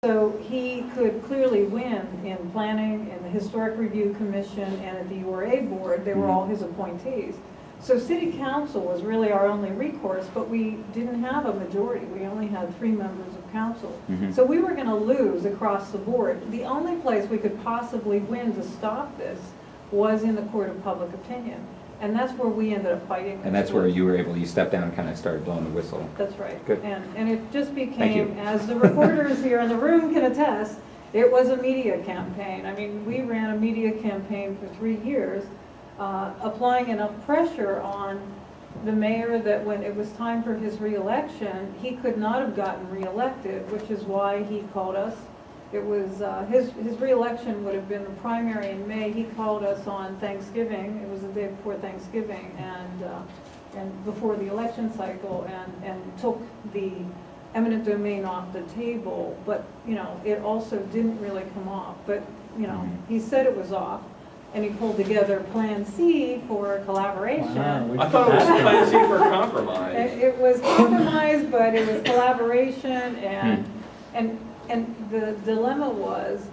So he could clearly win in planning, in the Historic Review Commission, and at the URA board. They were all his appointees. So city council was really our only recourse, but we didn't have a majority. We only had 3 members of council. So we were going to lose across the board. The only place we could possibly win to stop this was in the court of public opinion. And that's where we ended up fighting. And that's where you were able, you stepped down and kind of started blowing the whistle. That's right. Good. And it just became, as the reporters here in the room can attest, it was a media campaign. I mean, we ran a media campaign for 3 years, applying enough pressure on the mayor that when it was time for his reelection, he could not have gotten reelected, which is why he called us. It was, his reelection would have been the primary in May. He called us on Thanksgiving. It was the day before Thanksgiving and before the election cycle, and took the eminent domain off the table. But, you know, it also didn't really come off. But, you know, he said it was off, and he pulled together Plan C for collaboration. Wow, I thought it was Plan C for compromise. It was compromise, but it was collaboration, and the dilemma was,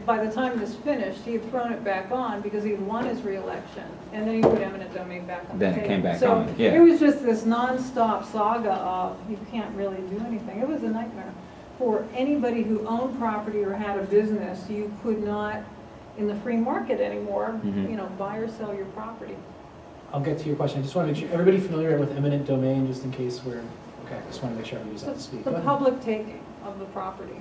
by the time this finished, he had thrown it back on because he had won his reelection, and then he put eminent domain back on the table. Then it came back so on, yeah. it was just this nonstop saga of you can't really do anything. It was a nightmare for anybody who owned property or had a business. You could not, in the free market anymore, you know, buy or sell your property. I'll get to your question. I just want to make sure, everybody familiar with eminent domain, just in case we're, okay, I just want to make sure everybody's up to speed. The public taking of the property.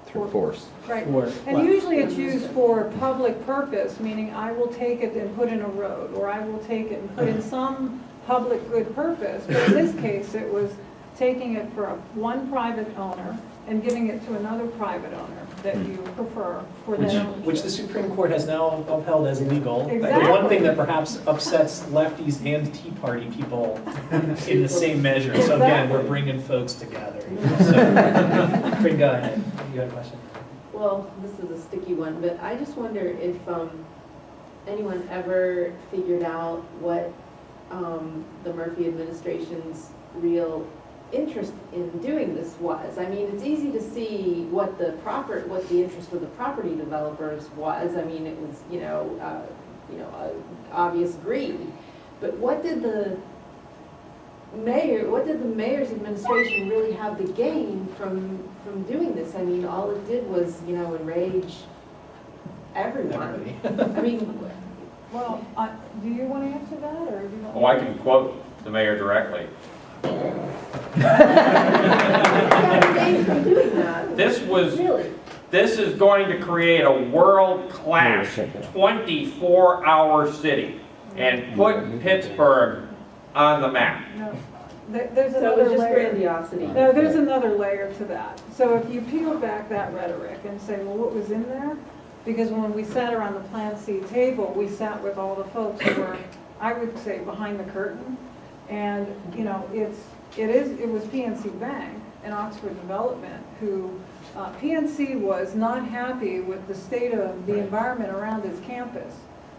Through force. Right, For and what? usually it's used for public purpose, meaning I will take it and put in a road, or I will take it and put in some public good purpose. But in this case, it was taking it for one private owner and giving it to another private owner that you prefer for their ownership. Which the Supreme Court has now upheld as illegal. Exactly. The one thing that perhaps upsets lefties and Tea Party people in the same measure. So again, we're bringing folks together. So, Corinne, go ahead. You had a question? Well, this is a sticky one, but I just wonder if anyone ever figured out what the Murphy administration's real interest in doing this was. I mean, it's easy to see what the interest of the property developers was. I mean, it was obvious greed. But what did the mayor's administration really have to gain from doing this? I mean, all it did was, enrage everyone. I mean, Well, do you want to answer that, or do you want? Oh, I can quote the mayor directly. gain from doing that. Really? This is going to create a world-class 24-hour city and put Pittsburgh on the map. No. There's So it another was just layer. grandiosity. No, there's another layer to that. So if you peel back that rhetoric and say, well, what was in there? Because when we sat around the Plan C table, we sat with all the folks who were, I would say, behind the curtain. And, it was PNC Bank and Oxford Development who, PNC was not happy with the state of the environment around its campus.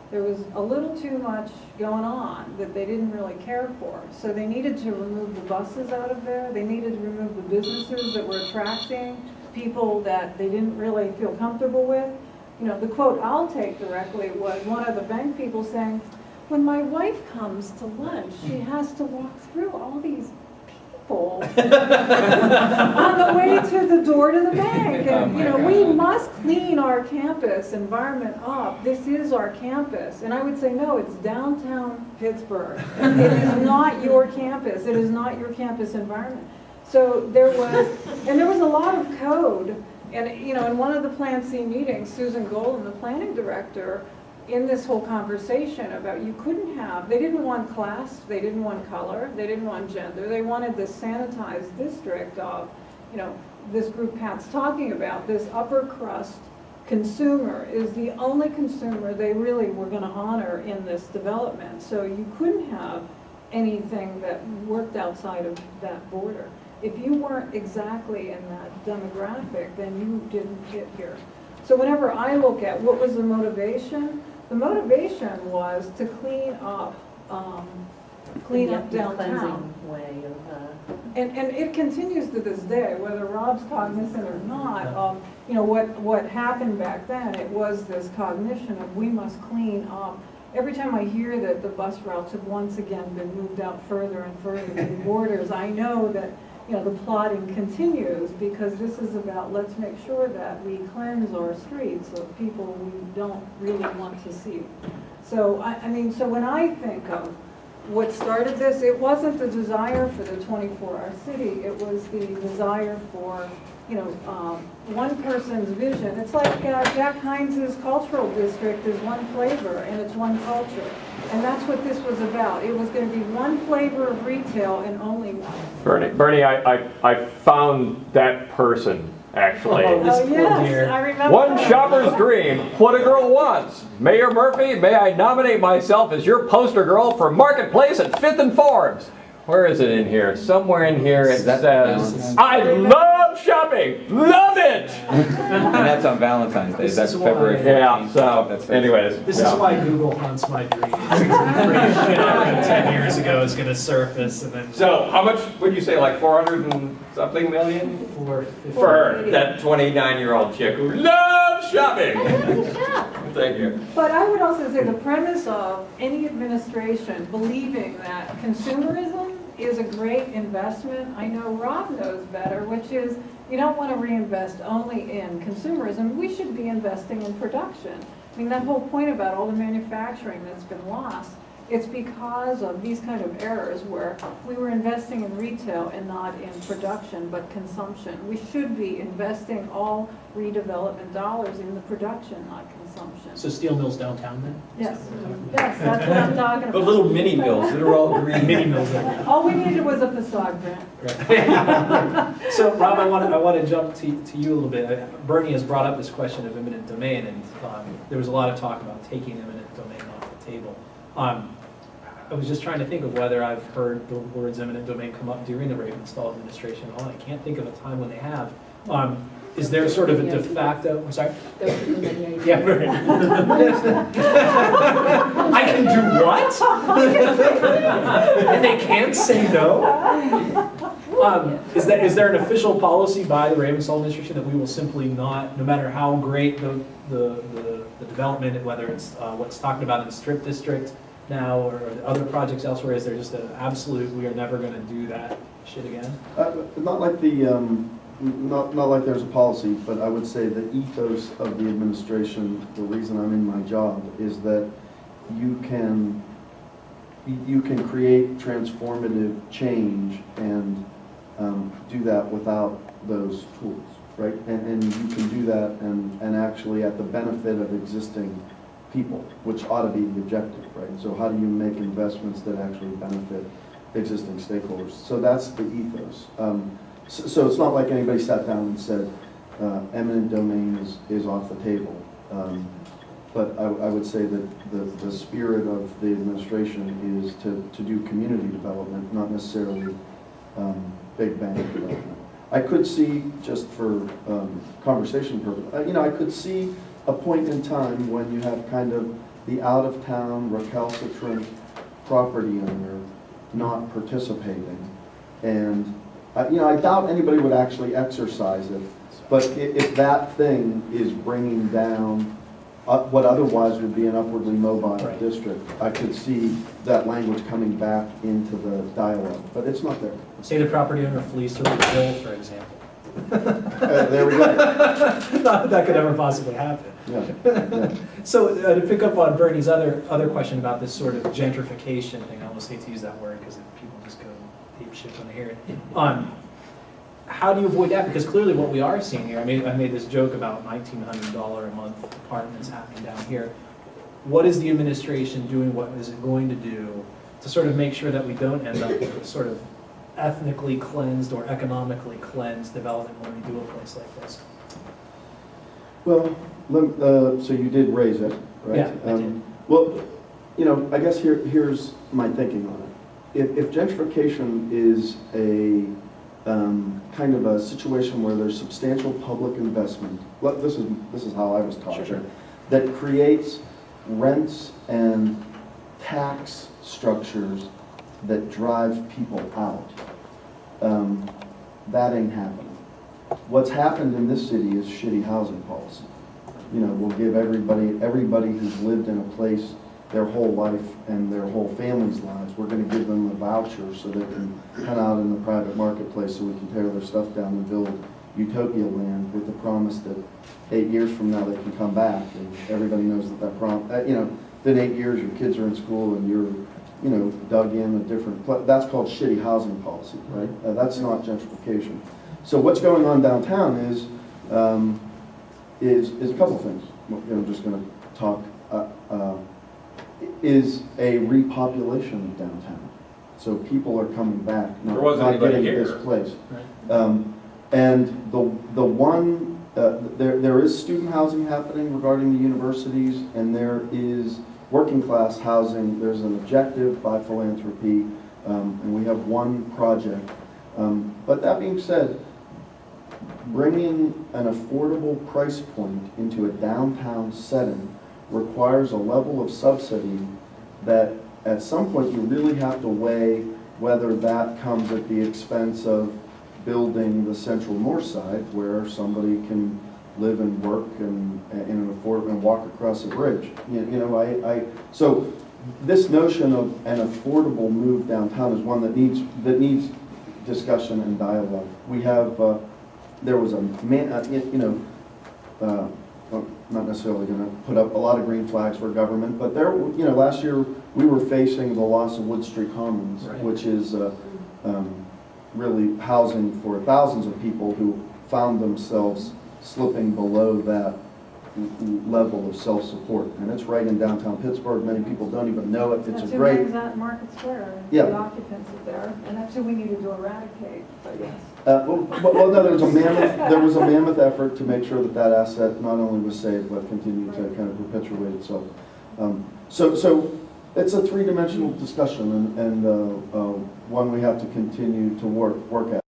There was a little too much going on that they didn't really care for. So they needed to remove the buses out of there. They needed to remove the businesses that were attracting people that they didn't really feel comfortable with. The quote I'll take directly was one of the bank people saying, when my wife comes to lunch, she has to walk through all these people on the way to the door to the bank. And, we must clean our campus environment up. This is our campus. And I would say, no, it's downtown Pittsburgh. It is not your campus. It is not your campus environment. So there was a lot of code. And, in one of the Plan C meetings, Susan Golden, the planning director, in this whole conversation about they didn't want class, they didn't want color, they didn't want gender, they wanted this sanitized district of, this group Pat's talking about, this upper crust consumer is the only consumer they really were going to honor in this development. So you couldn't have anything that worked outside of that border. If you weren't exactly in that demographic, then you didn't get here. So whenever I look at what was the motivation was to clean up downtown. Way of, And it continues to this day, whether Rob's cognizant or not, of you know, what happened back then, it was this cognition of we must clean up. Every time I hear that the bus routes have once again been moved out further and further to the borders, I know that, you know, the plotting continues, because this is about, let's make sure that we cleanse our streets of people we don't really want to see. So, I mean, so when I think of what started this, it wasn't the desire for the 24-hour city, it was the desire for, you know, one person's vision. It's like Jack Heinz's cultural district is one flavor and it's one culture. And that's what this was about. It was going to be one flavor of retail and only one. Bernie, I found that person, actually. Oh, this Oh, poor yes, dear. I remember. One that. shopper's dream, what a girl wants. Mayor Murphy, may I nominate myself as your poster girl for Marketplace at 5th and Forbes? Where is it in here? Somewhere in here it says, I love shopping, love it! And that's on Valentine's Day, This that's is why- February 14th. Yeah, so, That's anyways. This yeah. is why Google hunts my dreams. Pretty shit I wrote 10 years ago is going to surface, and then So, how much would you say, like 400 and something million? for For her, that 29-year-old chick who loves shopping. Thank you. But I would also say the premise of any administration believing that consumerism is a great investment, I know Rob knows better, which is you don't want to reinvest only in consumerism. We should be investing in production. I mean, that whole point about all the manufacturing that's been lost, it's because of these kind of errors where we were investing in retail and not in production, but consumption. We should be investing all redevelopment dollars in the production, not consumption. So steel mills downtown then? Yes, yes, that's what I'm talking about. But little mini mills that are all green. Mini mills there. All we needed was a facade grant. So Rob, I want to jump to you a little bit. Bernie has brought up this question of eminent domain, and there was a lot of talk about taking eminent domain off the table. I was just trying to think of whether I've heard the words eminent domain come up during the Ravenstall administration at all. I can't think of a time when they have. Is there sort of a de facto, I'm sorry? Yeah, right. I can do what? And they can't say no? Is there an official policy by the Ravenstall administration that we will simply not, no matter how great the development, whether it's what's talked about in the Strip District now or other projects elsewhere, is there just an absolute, we are never going to do that shit again? Not like not like there's a policy, but I would say the ethos of the administration, the reason I'm in my job, is that you can create transformative change and do that without those tools, right? And you can do that and actually at the benefit of existing people, which ought to be the objective, right? So how do you make investments that actually benefit existing stakeholders? So that's the ethos. So it's not like anybody sat down and said, eminent domain is off the table. But I would say that the spirit of the administration is to do community development, not necessarily big bang development. I could see, just for conversation purpose, I could see a point in time when you have kind of the out-of-town recalcitrant property owner not participating. And I doubt anybody would actually exercise it, but if that thing is bringing down what otherwise would be an upwardly mobile district, I could see that language coming back into the dialogue, but it's not there. Say the property owner flees to the bill, for example. There we go. Not that that could ever possibly happen. Yeah. So to pick up on Bernie's other question about this sort of gentrification thing, I almost hate to use that word because people just go ape shit when they hear it. How do you avoid that? Because clearly what we are seeing here, I made this joke about $1,900 a month apartments happening down here. What is the administration doing? What is it going to do to sort of make sure that we don't end up with sort of ethnically cleansed or economically cleansed development when we do a place like this? Well, so you did raise it, right? Yeah, I did. Well, I guess here's my thinking on it. If gentrification is a kind of a situation where there's substantial public investment, this is how I was taught, Sure. that creates rents and tax structures that drive people out, that ain't happening. what's happened in this city is shitty housing policy. You know, we'll give everybody who's lived in a place their whole life and their whole family's lives, we're gonna give them a voucher so they can come out in the private marketplace so we can tear their stuff down and build utopia land with the promise that 8 years from now they can come back, and everybody knows you know, then 8 years your kids are in school and you're, you know, dug in a different, that's called shitty housing policy, right? That's not gentrification. So what's going on downtown is a couple things. You know, I'm just going to talk. Is a repopulation of downtown. So people are coming back, There wasn't not anybody getting here. displaced. And the one, there is student housing happening regarding the universities, and there is working class housing. There's an objective by philanthropy, and we have one project. But that being said, bringing an affordable price point into a downtown setting requires a level of subsidy that at some point you really have to weigh whether that comes at the expense of building the central north side where somebody can live and work and in an affordable and walk across a bridge. So this notion of an affordable move downtown is one that needs discussion and dialogue. We have there was a man, I'm not necessarily going to put up a lot of green flags for government, but there, last year we were facing the loss of Wood Street Commons, Right. which is really housing for thousands of people who found themselves slipping below that level of self-support. And it's right in downtown Pittsburgh. Many people don't even know it. It's That's a who great. brings that Market Square, Yeah. the occupants are there, and that's who we needed to eradicate, but yes. Well, no, there was a mammoth effort to make sure that asset not only was saved, but continued to kind of perpetuate itself. So it's a three-dimensional discussion and one we have to continue to work at.